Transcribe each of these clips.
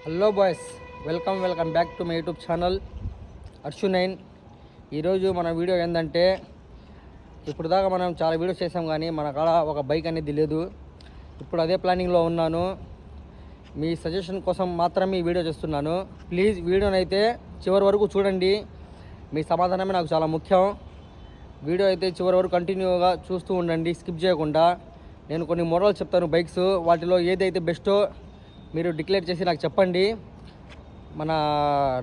Hello boys, welcome back to my YouTube channel అర్షు9. ఈరోజు మన వీడియో ఏంటంటే, ఇప్పుడు దాకా మనం చాలా వీడియోస్ చేసాం కానీ మన కాడ ఒక బైక్ అనేది లేదు. ఇప్పుడు అదే ప్లానింగ్లో ఉన్నాను. మీ సజెషన్ కోసం మాత్రమే ఈ వీడియో చేస్తున్నాను. ప్లీజ్ వీడియోని అయితే చివరి వరకు చూడండి. మీ సమాధానమే నాకు చాలా ముఖ్యం. వీడియో అయితే చివరి వరకు కంటిన్యూగా చూస్తూ ఉండండి, స్కిప్ చేయకుండా. నేను కొన్ని మోడల్స్ చెప్తాను బైక్స్, వాటిలో ఏదైతే బెస్టో మీరు డిక్లేర్ చేసి నాకు చెప్పండి. మన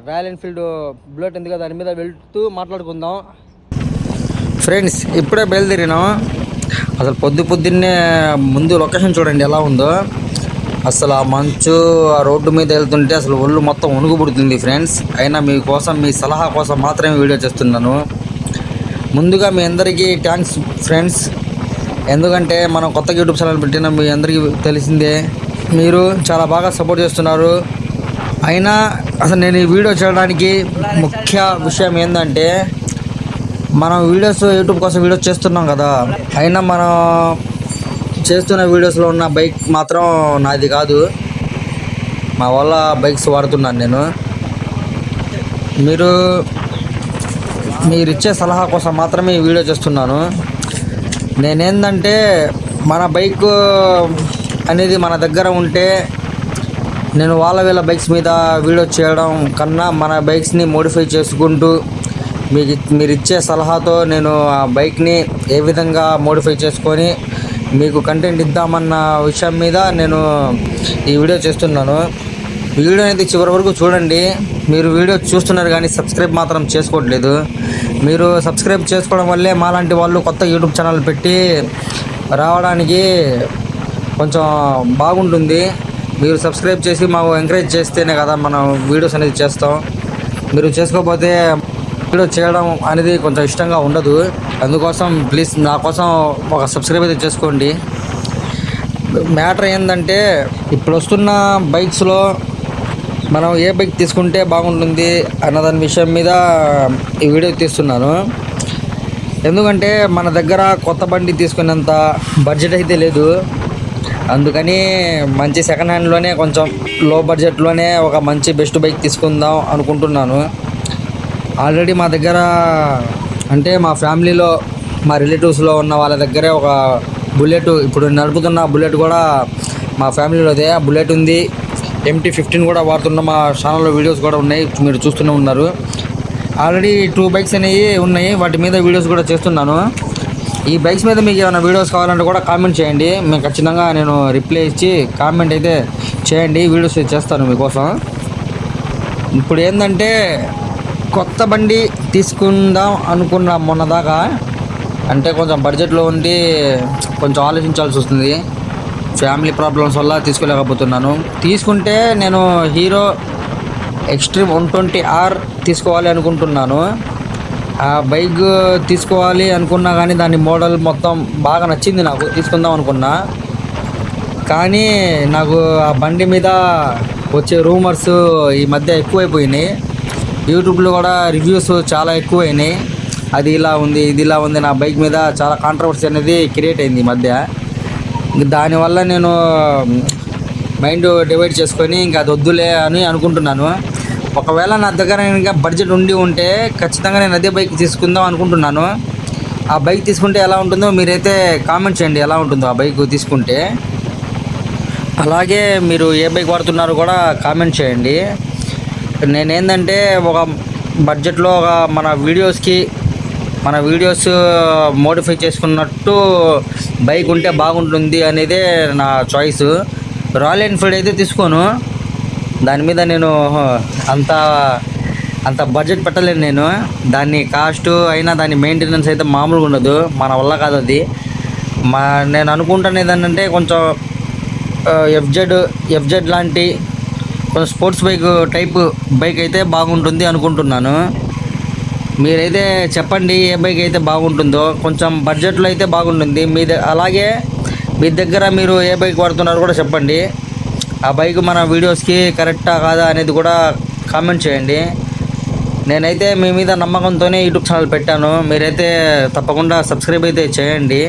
రాయల్ ఎన్ఫీల్డ్ బుల్లెట్ ఉంది కదా, దాని మీద వెళ్తూ మాట్లాడుకుందాం. ఫ్రెండ్స్, ఇప్పుడే బయలుదేరినాం. అసలు పొద్దున్నే ముందు లొకేషన్ చూడండి ఎలా ఉందో. అసలు ఆ మంచు ఆ రోడ్డు మీద వెళ్తుంటే అసలు ఒళ్ళు మొత్తం వణుకు పుడుతుంది ఫ్రెండ్స్. అయినా మీకోసం, మీ సలహా కోసం మాత్రమే వీడియో చేస్తున్నాను. ముందుగా మీ అందరికీ థ్యాంక్స్ ఫ్రెండ్స్. ఎందుకంటే మనం కొత్తగా యూట్యూబ్ ఛానల్ పెట్టిన మీ అందరికీ తెలిసిందే, మీరు చాలా బాగా సపోర్ట్ చేస్తున్నారు. అయినా అసలు నేను ఈ వీడియో చేయడానికి ముఖ్య విషయం ఏంటంటే, మనం వీడియోస్ యూట్యూబ్ కోసం వీడియోస్ చేస్తున్నాం కదా, అయినా మనం చేస్తున్న వీడియోస్లో ఉన్న బైక్ మాత్రం నాది కాదు. మా వాళ్ళ బైక్స్ వాడుతున్నాను నేను. మీరిచ్చే సలహా కోసం మాత్రమే ఈ వీడియో చేస్తున్నాను. నేనేందంటే, మన బైక్ అనేది మన దగ్గర ఉంటే నేను వీళ్ళ బైక్స్ మీద వీడియో చేయడం కన్నా మన బైక్స్ని మోడిఫై చేసుకుంటూ మీరు ఇచ్చే సలహాతో నేను ఆ బైక్ని ఏ విధంగా మోడిఫై చేసుకొని మీకు కంటెంట్ ఇద్దామన్న విషయం మీద నేను ఈ వీడియో చేస్తున్నాను. వీడియో అనేది చివరి వరకు చూడండి. మీరు వీడియో చూస్తున్నారు కానీ సబ్స్క్రైబ్ మాత్రం చేసుకోవట్లేదు. మీరు సబ్స్క్రైబ్ చేసుకోవడం వల్లే మాలాంటి వాళ్ళు కొత్త యూట్యూబ్ ఛానల్ పెట్టి రావడానికి కొంచెం బాగుంటుంది. మీరు సబ్స్క్రైబ్ చేసి మాకు ఎంకరేజ్ చేస్తేనే కదా మనం వీడియోస్ అనేది చేస్తాం. మీరు చేసుకోకపోతే వీడియో చేయడం అనేది కొంచెం ఇష్టంగా ఉండదు. అందుకోసం ప్లీజ్ నా కోసం ఒక సబ్స్క్రైబ్ అయితే చేసుకోండి. మ్యాటర్ ఏంటంటే, ఇప్పుడు వస్తున్న బైక్స్లో మనం ఏ బైక్ తీసుకుంటే బాగుంటుంది అన్నదాని విషయం మీద ఈ వీడియో తీస్తున్నాను. ఎందుకంటే మన దగ్గర కొత్త బండి తీసుకునేంత బడ్జెట్ అయితే లేదు. అందుకని మంచి సెకండ్ హ్యాండ్లోనే, కొంచెం లో బడ్జెట్లోనే ఒక మంచి బెస్ట్ బైక్ తీసుకుందాం అనుకుంటున్నాను. ఆల్రెడీ మా దగ్గర అంటే మా ఫ్యామిలీలో, మా రిలేటివ్స్లో ఉన్న వాళ్ళ దగ్గరే ఒక బుల్లెట్, ఇప్పుడు నడుపుతున్న బుల్లెట్ కూడా మా ఫ్యామిలీలోదే. ఆ బుల్లెట్ ఉంది. MT-15 కూడా వాడుతున్న, మా ఛానల్లో వీడియోస్ కూడా ఉన్నాయి, మీరు చూస్తూనే ఉన్నారు. ఆల్రెడీ 2 బైక్స్ అనేవి ఉన్నాయి, వాటి మీద వీడియోస్ కూడా చేస్తున్నాను. ఈ బైక్స్ మీద మీకు ఏమైనా వీడియోస్ కావాలంటే కూడా కామెంట్ చేయండి. మేము ఖచ్చితంగా నేను రిప్లై ఇచ్చి కామెంట్ అయితే చేయండి, వీడియోస్ చేస్తాను మీకోసం. ఇప్పుడు ఏంటంటే, కొత్త బండి తీసుకుందాం అనుకున్న మొన్నదాకా, అంటే కొంచెం బడ్జెట్లో ఉండి కొంచెం ఆలోచించాల్సి వస్తుంది. ఫ్యామిలీ ప్రాబ్లమ్స్ వల్ల తీసుకోలేకపోతున్నాను. తీసుకుంటే నేను హీరో ఎక్స్ట్రీమ్ 120R తీసుకోవాలి అనుకుంటున్నాను. ఆ బైక్ తీసుకోవాలి అనుకున్నా కానీ దాని మోడల్ మొత్తం బాగా నచ్చింది నాకు, తీసుకుందాం అనుకున్నా. కానీ నాకు ఆ బండి మీద వచ్చే రూమర్స్ ఈ మధ్య ఎక్కువైపోయినాయి. యూట్యూబ్లో కూడా రివ్యూస్ చాలా ఎక్కువైనాయి. అది ఇలా ఉంది, ఇది ఇలా ఉంది. నా బైక్ మీద చాలా కాంట్రవర్సీ అనేది క్రియేట్ అయింది ఈ మధ్య. దానివల్ల నేను మైండ్ డివైడ్ చేసుకొని ఇంకా అది వద్దులే అని అనుకుంటున్నాను. ఒకవేళ నా దగ్గర ఇంకా బడ్జెట్ ఉంటే ఖచ్చితంగా నేను అదే బైక్ తీసుకుందాం అనుకుంటున్నాను. ఆ బైక్ తీసుకుంటే ఎలా ఉంటుందో మీరైతే కామెంట్ చేయండి, ఎలా ఉంటుందో ఆ బైక్ తీసుకుంటే. అలాగే మీరు ఏ బైక్ వాడుతున్నారో కూడా కామెంట్ చేయండి. నేనేందంటే, ఒక బడ్జెట్లో ఒక మన వీడియోస్ మోడిఫై చేసుకున్నట్టు బైక్ ఉంటే బాగుంటుంది అనేదే నా చాయిస్. రాయల్ ఎన్ఫీల్డ్ అయితే తీసుకోను. దాని మీద నేను అంత బడ్జెట్ పెట్టలేను నేను. దాన్ని కాస్ట్ అయినా దాని మెయింటెనెన్స్ అయితే మామూలుగా ఉండదు, మన వల్ల కాదు అది. నేను అనుకుంటున్నది ఏంటంటే, కొంచెం ఎఫ్జెడ్ లాంటి కొంచెం స్పోర్ట్స్ టైప్ బైక్ అయితే బాగుంటుంది అనుకుంటున్నాను. మీరైతే చెప్పండి ఏ బైక్ అయితే బాగుంటుందో. కొంచెం బడ్జెట్లో అయితే బాగుంటుంది అలాగే మీ దగ్గర మీరు ఏ బైక్ వాడుతున్నారో కూడా చెప్పండి. ఆ బైక్ మన వీడియోస్కి కరెక్టా కాదా అనేది కూడా కామెంట్ చేయండి. నేనైతే మీ మీద నమ్మకంతోనే యూట్యూబ్ ఛానల్ పెట్టాను. మీరైతే తప్పకుండా సబ్స్క్రైబ్ అయితే చేయండి.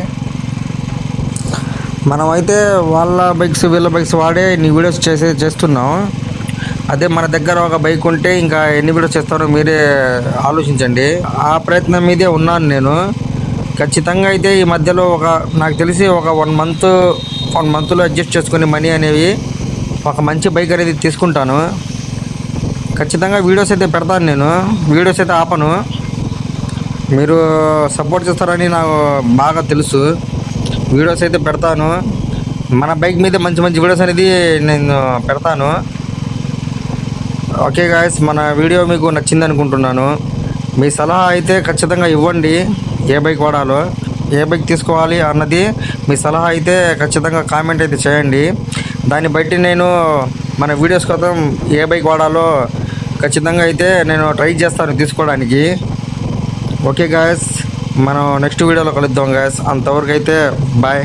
మనమైతే వాళ్ళ బైక్స్ వీళ్ళ బైక్స్ వాడే నీ వీడియోస్ చేస్తున్నాం. అదే మన దగ్గర ఒక బైక్ ఉంటే ఇంకా ఎన్ని వీడియోస్ చేస్తారో మీరే ఆలోచించండి. ఆ ప్రయత్నం మీదే ఉన్నాను నేను. ఖచ్చితంగా అయితే ఈ మధ్యలో నాకు తెలిసి ఒక 1 మంత్లో అడ్జస్ట్ చేసుకుని మనీ అనేవి ఒక మంచి బైక్ అనేది తీసుకుంటాను. ఖచ్చితంగా వీడియోస్ అయితే పెడతాను నేను. వీడియోస్ అయితే ఆపను. మీరు సపోర్ట్ చేస్తారని నాకు బాగా తెలుసు. వీడియోస్ అయితే పెడతాను. మన బైక్ మీద మంచి మంచి వీడియోస్ అనేది నేను పెడతాను. ఓకే గాయస్, మన వీడియో మీకు నచ్చింది అనుకుంటున్నాను. మీ సలహా అయితే ఖచ్చితంగా ఇవ్వండి. ఏ బైక్ వాడాలో, ఏ బైక్ తీసుకోవాలి అన్నది మీ సలహా అయితే ఖచ్చితంగా కామెంట్ అయితే చేయండి. దాన్ని బట్టి నేను మన వీడియోస్ కోసం ఏ బైక్ వాడాలో ఖచ్చితంగా అయితే నేను ట్రై చేస్తాను తీసుకోవడానికి. ఓకే గాయస్, మనం నెక్స్ట్ వీడియోలో కలుద్దాం గాయస్. అంతవరకు అయితే బాయ్.